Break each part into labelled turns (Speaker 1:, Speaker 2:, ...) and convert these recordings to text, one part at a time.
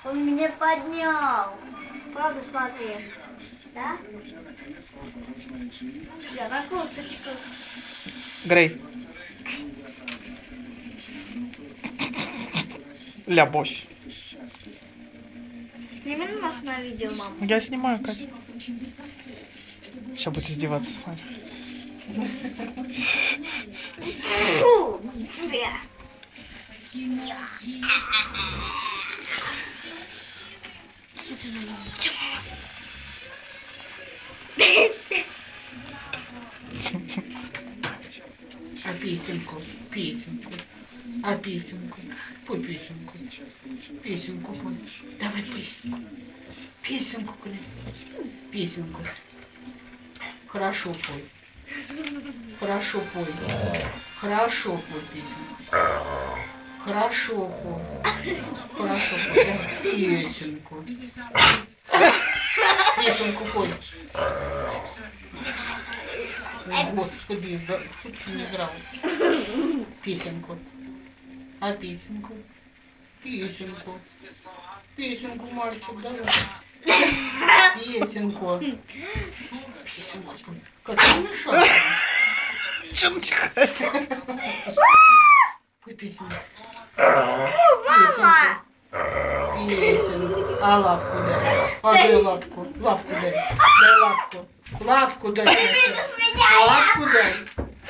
Speaker 1: Он меня поднял. Правда, смотри. Да? Я на курточку.
Speaker 2: Грей. Любовь.
Speaker 1: Сними нас на видео, мама.
Speaker 2: Я снимаю, Катя. Сейчас будет издеваться, смотри.
Speaker 1: Фу! Бля. Смотри на маму.
Speaker 3: А песенку, песенку, а песенку, пой песенку, песенку пой, давай песенку, песенку, песенку, хорошо пой, хорошо пой, хорошо пой песенку, хорошо пой, хорошо пой, песенку, песенку пой. Господи, да, сутки не играл. Песенку. А песенку? Песенку. Песенку, мальчик, давай. Песенку. Песенку. Как ты мешал?
Speaker 2: Че он чихает?
Speaker 3: Пой песенку. Песенку. Песенку. А лапку дай. Подай лапку. Лапку дай. Дай лапку. Лапку дай. Лапку дай.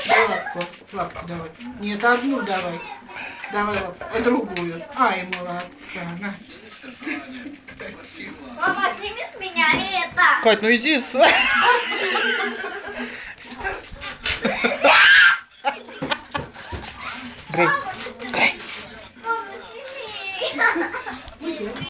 Speaker 3: Дай лапку. Лапку давай. Нет, одну давай. Давай лапку. А другую. Ай, молодца. На.
Speaker 1: Мама, сними с меня это.
Speaker 2: Кать, ну иди с... Грей. Грей.
Speaker 1: Мама, сними.